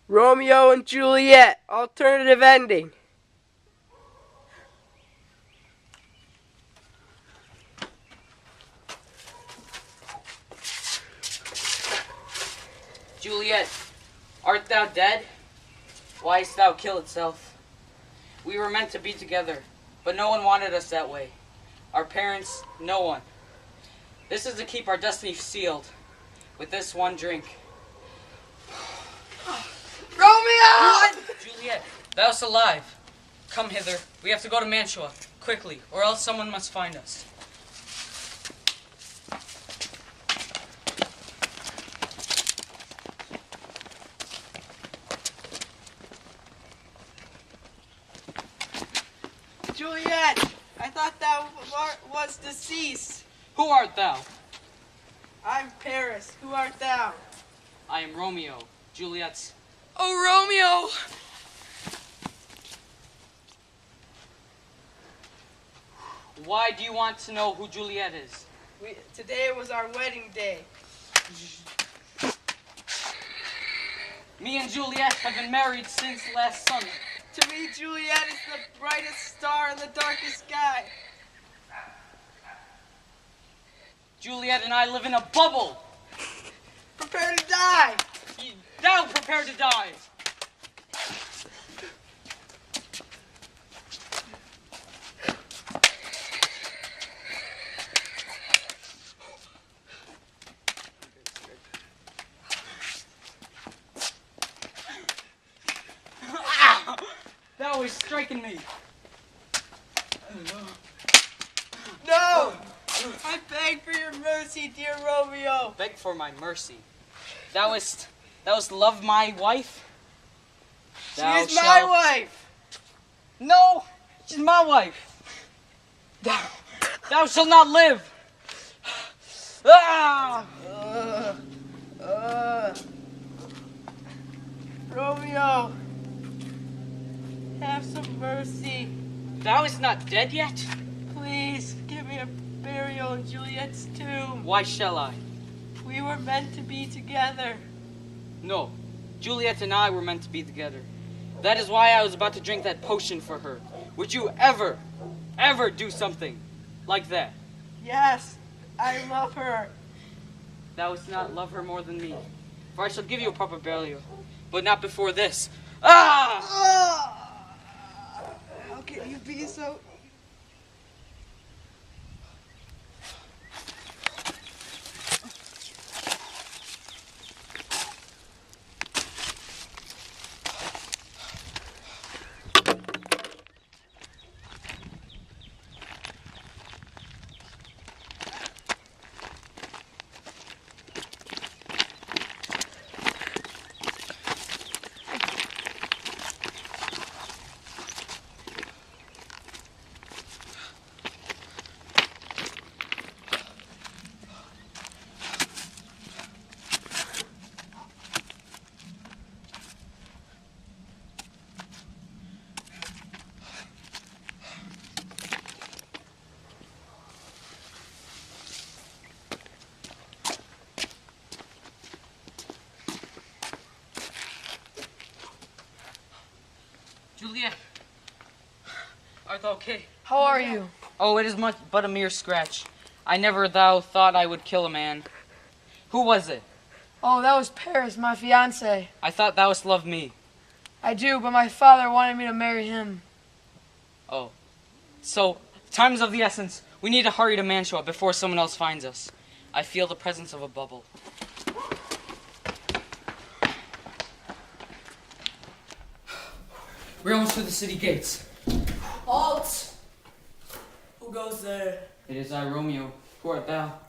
Romeo and Juliet, alternative ending. Juliet, art thou dead? Why hast thou killed itself? We were meant to be together, but no one wanted us that way. Our parents, no one. This is to keep our destiny sealed, with this one drink. Romeo! Juliet, thou's alive. Come hither. We have to go to Mantua, quickly, or else someone must find us. Juliet, I thought thou was deceased. Who art thou? I'm Paris. Who art thou? I am Romeo, Juliet's. Oh, Romeo! Why do you want to know who Juliet is? Today was our wedding day. Me and Juliet have been married since last summer. To me, Juliet is the brightest star in the darkest sky. Juliet and I live in a bubble. Prepare to die. Thou prepare to die. Thou is striking me. No! I beg for your mercy, dear Romeo. Beg for my mercy. Thou hast loved my wife? She is my wife. No, she's my wife. Thou shalt not live. Ah! Romeo, have some mercy. Thou is not dead yet? Please, give me a burial in Juliet's tomb. Why shall I? We were meant to be together. No, Juliet and I were meant to be together. That is why I was about to drink that potion for her. Would you ever do something like that? Yes, I love her. Thou wouldst not love her more than me. For I shall give you a proper burial, but not before this. Ah! How can you be so... Juliet, art thou okay? How are you? Oh, it is but a mere scratch. I never thought I would kill a man. Who was it? Oh, that was Paris, my fiancé. I thought thou wouldst love me. I do, but my father wanted me to marry him. Oh. So, time is of the essence. We need to hurry to Mantua before someone else finds us. I feel the presence of a bubble. We're almost to the city gates. Halt! Who goes there? It is I, Romeo. Who art thou?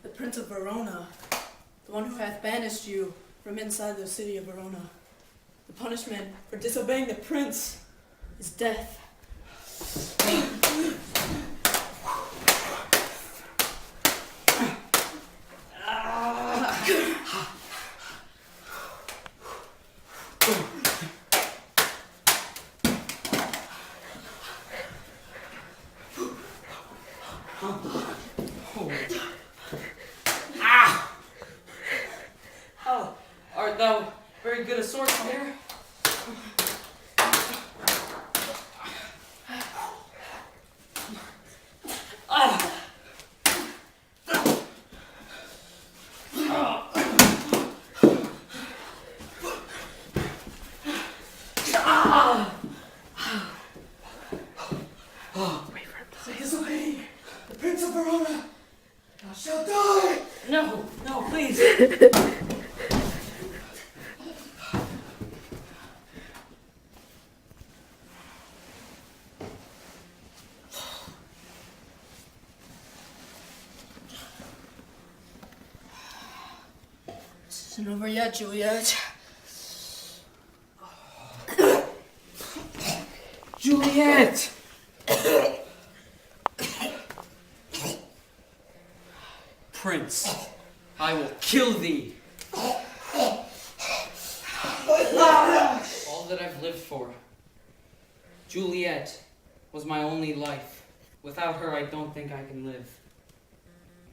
The Prince of Verona, the one who hath banished you from inside the city of Verona. The punishment for disobeying the prince is death. Art thou very good a swordsman? Take us away, the Prince of Verona. Thou shalt die. No, no, please. This isn't over yet, Juliet. Juliet! Prince, I will kill thee. All that I've lived for. Juliet was my only life. Without her, I don't think I can live.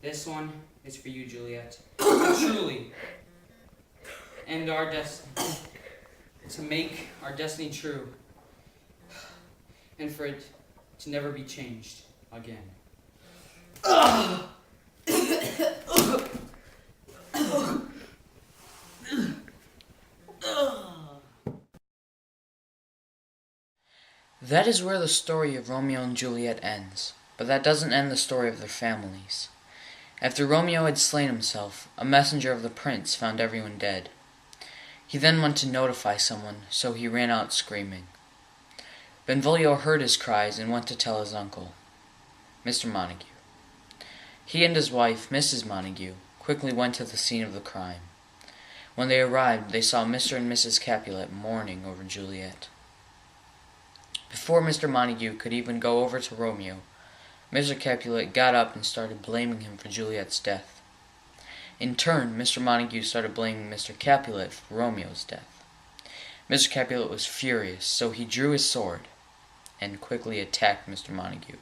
This one is for you, Juliet. Truly. And our destiny. To make our destiny true. And for it to never be changed again. That is where the story of Romeo and Juliet ends, but that doesn't end the story of their families. After Romeo had slain himself, a messenger of the prince found everyone dead. He then went to notify someone, so he ran out screaming. Benvolio heard his cries and went to tell his uncle, Mr. Montague. He and his wife, Mrs. Montague, quickly went to the scene of the crime. When they arrived, they saw Mr. and Mrs. Capulet mourning over Juliet. Before Mr. Montague could even go over to Romeo, Mr. Capulet got up and started blaming him for Juliet's death. In turn, Mr. Montague started blaming Mr. Capulet for Romeo's death. Mr. Capulet was furious, so he drew his sword and quickly attacked Mr. Montague.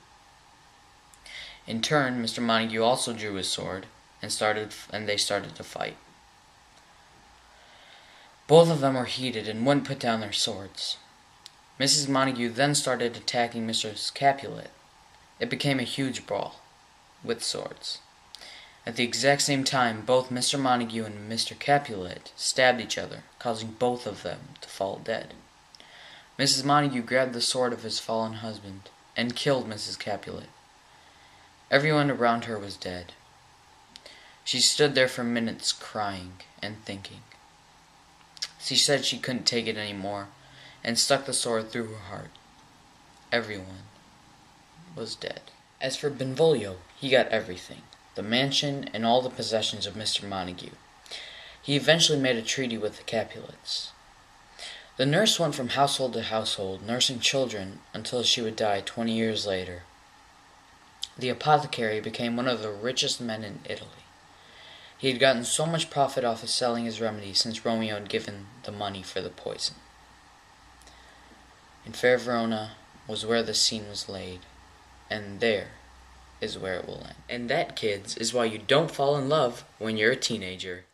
In turn, Mr. Montague also drew his sword and they started to fight. Both of them were heated and wouldn't put down their swords. Mrs. Montague then started attacking Mr. Capulet. It became a huge brawl, with swords. At the exact same time, both Mr. Montague and Mr. Capulet stabbed each other, causing both of them to fall dead. Mrs. Montague grabbed the sword of his fallen husband and killed Mrs. Capulet. Everyone around her was dead. She stood there for minutes crying and thinking. She said she couldn't take it anymore and stuck the sword through her heart. Everyone was dead. As for Benvolio, he got everything, the mansion and all the possessions of Mr. Montague. He eventually made a treaty with the Capulets. The nurse went from household to household, nursing children until she would die 20 years later. The apothecary became one of the richest men in Italy. He had gotten so much profit off of selling his remedy since Romeo had given the money for the poison. In fair Verona was where the scene was laid, and there is where it will end. And that, kids, is why you don't fall in love when you're a teenager.